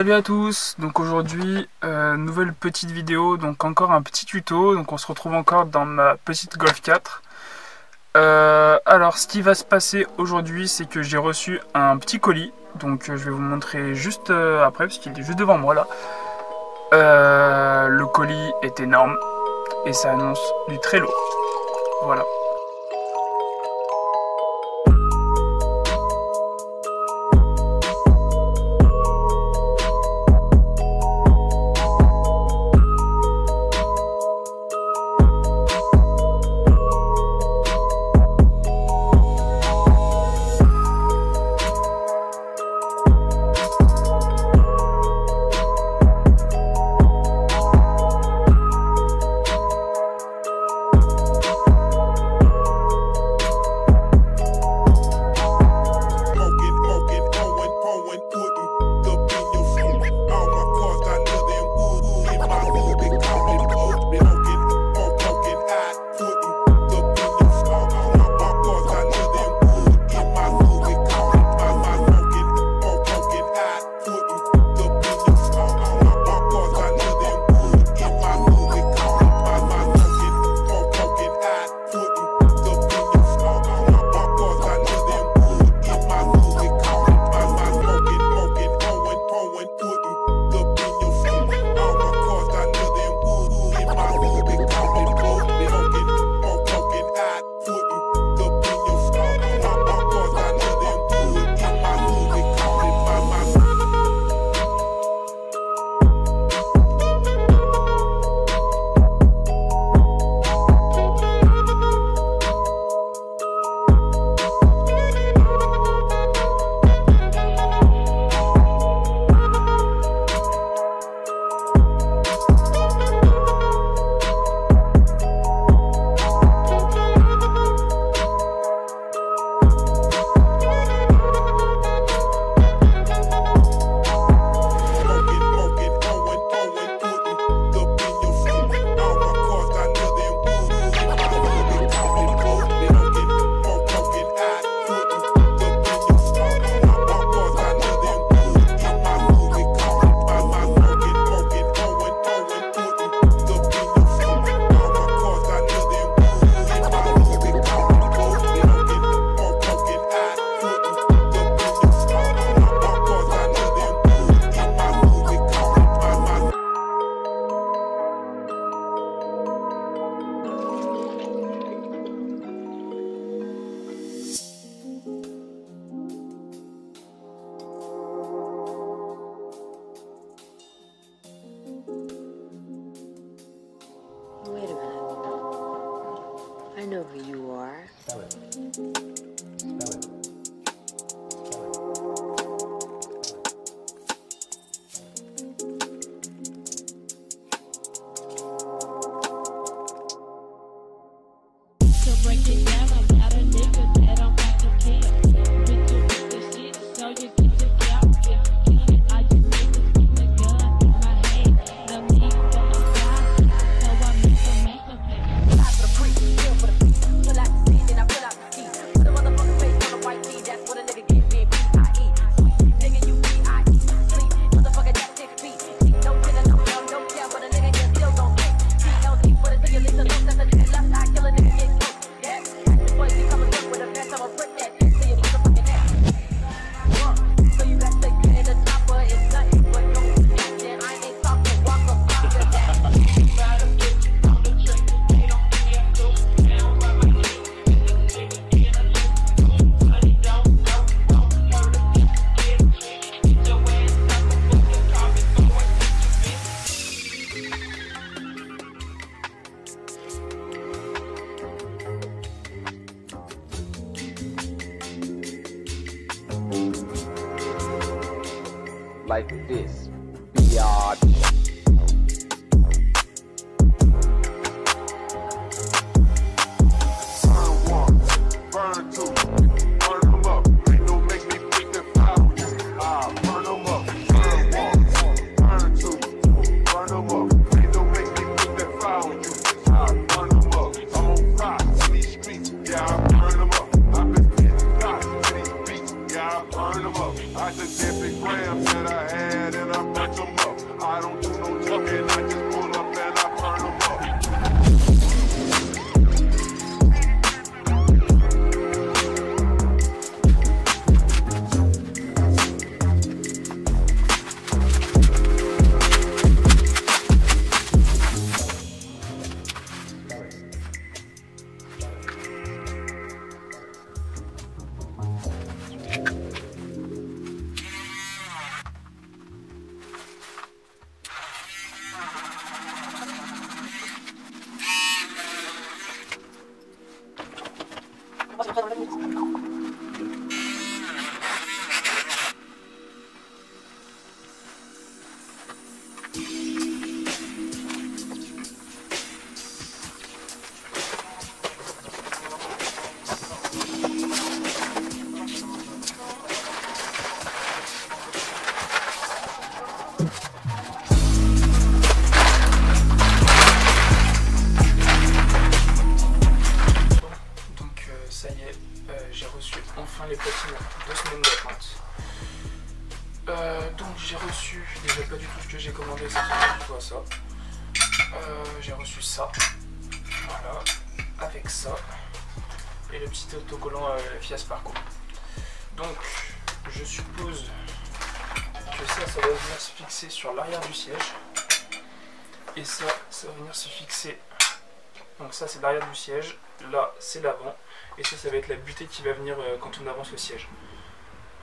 Salut à tous, donc aujourd'hui nouvelle petite vidéo, donc encore un petit tuto, donc on se retrouve encore dans ma petite Golf 4. Alors ce qui va se passer aujourd'hui, c'est que j'ai reçu un petit colis, donc je vais vous montrer juste après parce qu'il est juste devant moi là. Le colis est énorme et ça annonce du très lourd, voilà. Wait a minute. I know who you are. Spell it. Spell it. To break it down, I got a nigga that I'm about to kill. Bitch, you with the shit, so you get to count. I just niggas with the gun in my head. No need for no time, so I make a play. Shot for the free, kill for the beat. Pull out the seat, then I pull out the key. Put a motherfucking face on the white tee. That's what a nigga get, big B.I.E. Sweet, nigga, you B.I.E. Sleep, motherfucker, that's 6 feet. No killer, no love, no care, but a nigga get still gon' kick. T.L.D. for the nigga, listen, look, that's a nigga left eye, kill a nigga get kicked. Yes, the boys be coming up with a vest, I'ma brick that shit till you need some fucking ass. So you got to get in the chopper, it's nothing but no action. I ain't talking, walk up, pop your ass. Like this, beyond. Burn two, burn them up. Ain't no make me pick that fire. Burn them up. Burn one, burn two, burn them up. Ain't no make me pick that fire. Burn them up. I'm on fire in these streets. Yeah, I burn them up. I've been getting shot in these beats. Yeah, I burn them up. I took 10 big grams that I had and I burned j'ai reçu enfin les platines 2 semaines d'attente. Donc j'ai reçu, déjà pas du tout ce que j'ai commandé, c'est tout ça. J'ai reçu ça, voilà, avec ça, et le petit autocollant Fias Parcours. Donc je suppose que ça va venir se fixer sur l'arrière du siège, et ça va venir se fixer, donc ça c'est l'arrière du siège, là c'est l'avant, et ça va être la butée qui va venir quand on avance le siège.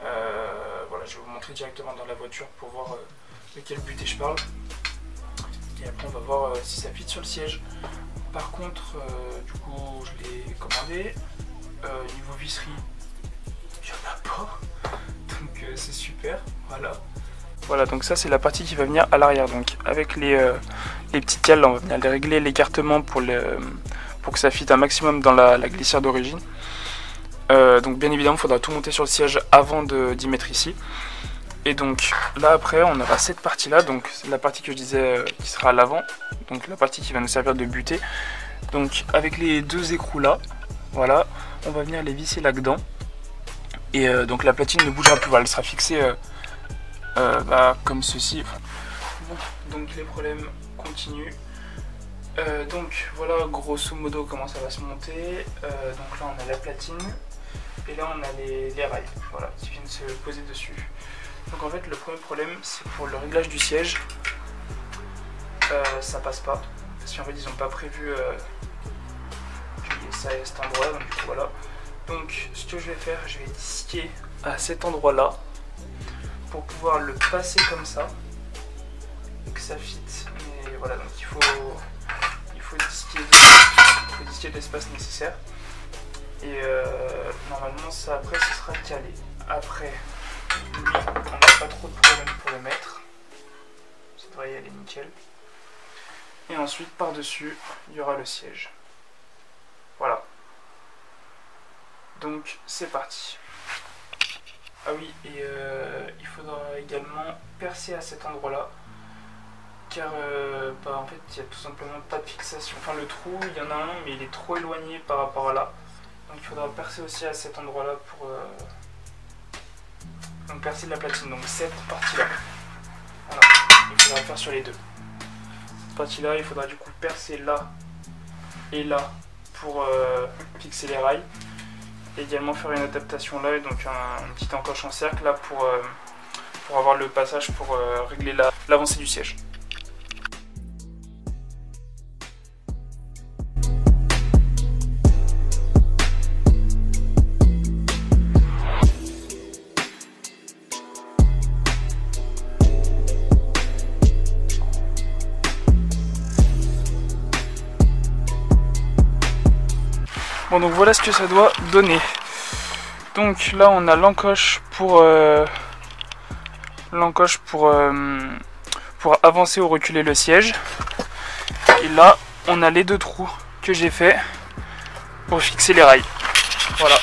Voilà, je vais vous montrer directement dans la voiture pour voir de quelle butée je parle. Et après on va voir si ça fit sur le siège. Par contre, du coup je l'ai commandé. Niveau visserie, il n'y en a pas. Donc c'est super. Voilà. Voilà, donc ça c'est la partie qui va venir à l'arrière. Donc avec les petites cales, on va venir les régler l'écartement pour que ça fit un maximum dans la glissière d'origine. Donc bien évidemment il faudra tout monter sur le siège avant d'y mettre ici. Et donc là après on aura cette partie là, donc c'est la partie que je disais qui sera à l'avant, donc la partie qui va nous servir de butée. Donc avec les deux écrous là, voilà, on va venir les visser là-dedans. Et donc la platine ne bougera plus, voilà, elle sera fixée comme ceci. Donc les problèmes continuent. Donc voilà grosso modo comment ça va se monter. Donc là on a la platine. Et là on a les rails, voilà, qui viennent se poser dessus. Donc en fait le premier problème c'est pour le réglage du siège, ça passe pas, parce qu'en fait ils n'ont pas prévu ça à cet endroit, donc du coup voilà. Donc ce que je vais faire, je vais disquer à cet endroit là, pour pouvoir le passer comme ça, et que ça fit, mais voilà, donc il faut disquer l'espace nécessaire. Et normalement ça après ce sera calé. Après lui on n'a pas trop de problème pour le mettre, ça devrait y aller nickel. Et ensuite par dessus il y aura le siège. Voilà. Donc c'est parti. Ah oui, et il faudra également percer à cet endroit là, car en fait il n'y a tout simplement pas de fixation. Enfin le trou il y en a un mais il est trop éloigné par rapport à là. Donc il faudra percer aussi à cet endroit là pour donc percer de la platine, donc cette partie là. Voilà, il faudra faire sur les deux. Cette partie là il faudra du coup percer là et là pour fixer les rails. Et également faire une adaptation là, et donc une petite encoche en cercle là pour avoir le passage pour régler l'avancée du siège. Bon donc voilà ce que ça doit donner. Donc là on a l'encoche pour avancer ou reculer le siège. Et là on a les deux trous que j'ai fait pour fixer les rails. Voilà.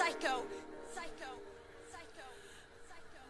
Psycho, psycho, psycho, psycho.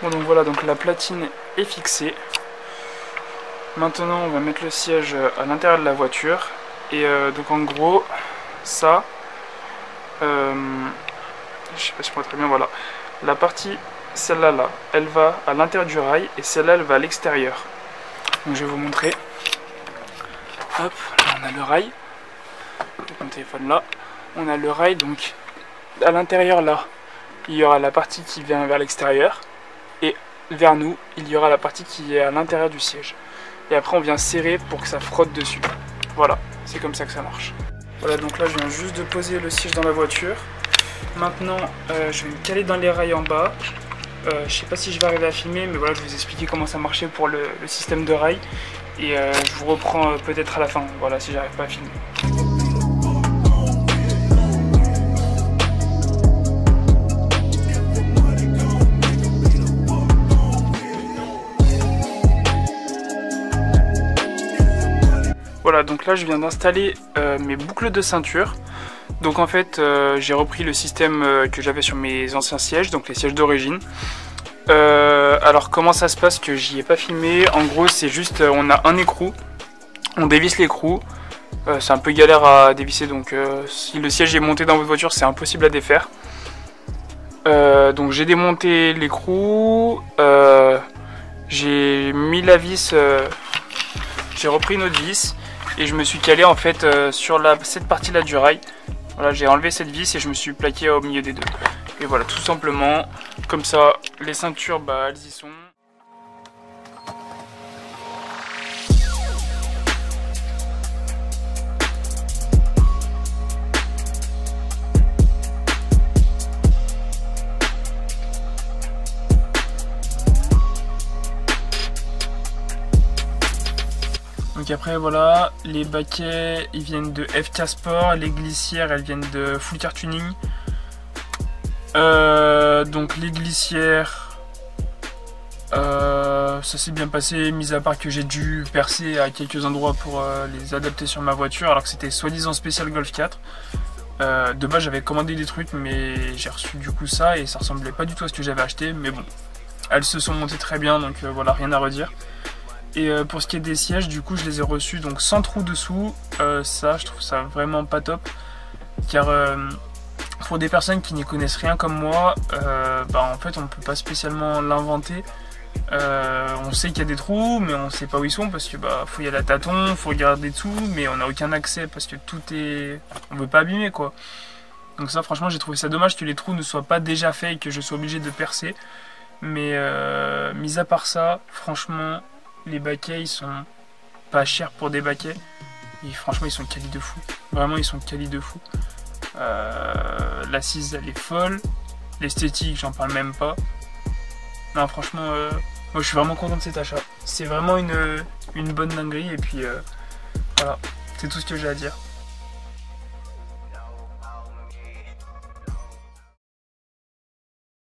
Bon, donc voilà, donc la platine est fixée. Maintenant on va mettre le siège à l'intérieur de la voiture. Et donc en gros ça, je sais pas si je vois très bien, voilà. La partie, celle-là là, elle va à l'intérieur du rail et celle-là elle va à l'extérieur. Donc je vais vous montrer. Hop, là on a le rail. Avec mon téléphone là. On a le rail, donc à l'intérieur là, il y aura la partie qui vient vers l'extérieur. Et vers nous, il y aura la partie qui est à l'intérieur du siège. Et après on vient serrer pour que ça frotte dessus. Voilà, c'est comme ça que ça marche. Voilà, donc là je viens juste de poser le siège dans la voiture. Maintenant je vais me caler dans les rails en bas. Je sais pas si je vais arriver à filmer, mais voilà, je vais vous expliquer comment ça marchait pour le système de rails. Et je vous reprends peut-être à la fin, voilà, si j'arrive pas à filmer. Voilà, donc là je viens d'installer mes boucles de ceinture. Donc en fait j'ai repris le système que j'avais sur mes anciens sièges, donc les sièges d'origine. Alors comment ça se passe que j'y ai pas filmé? En gros c'est juste on a un écrou, on dévisse l'écrou. C'est un peu galère à dévisser, donc si le siège est monté dans votre voiture c'est impossible à défaire. Donc j'ai démonté l'écrou, j'ai mis la vis, j'ai repris une autre vis. Et je me suis calé en fait sur cette partie là du rail. Voilà, j'ai enlevé cette vis et je me suis plaqué au milieu des deux. Et voilà, tout simplement, comme ça, les ceintures, bah elles y sont. après voilà, les baquets ils viennent de FK Sport, les glissières elles viennent de Full Car Tuning. Donc les glissières, ça s'est bien passé, mis à part que j'ai dû percer à quelques endroits pour les adapter sur ma voiture, alors que c'était soi-disant spécial Golf 4. De base j'avais commandé des trucs, mais j'ai reçu du coup ça et ça ressemblait pas du tout à ce que j'avais acheté, mais bon, elles se sont montées très bien, donc voilà, rien à redire. Et pour ce qui est des sièges, du coup je les ai reçus donc sans trou dessous. Ça je trouve ça vraiment pas top, car pour des personnes qui n'y connaissent rien comme moi, en fait on peut pas spécialement l'inventer. On sait qu'il y a des trous, mais on sait pas où ils sont parce que faut y aller à tâtons, faut regarder dessous, mais on n'a aucun accès parce que tout est, on veut pas abîmer quoi. Donc ça franchement j'ai trouvé ça dommage que les trous ne soient pas déjà faits et que je sois obligé de percer. Mais mis à part ça, franchement les baquets ils sont pas chers pour des baquets et franchement ils sont quali de fou. Vraiment ils sont quali de fou. L'assise elle est folle, l'esthétique j'en parle même pas. Non franchement moi je suis vraiment content de cet achat. C'est vraiment une bonne dinguerie et puis voilà, c'est tout ce que j'ai à dire.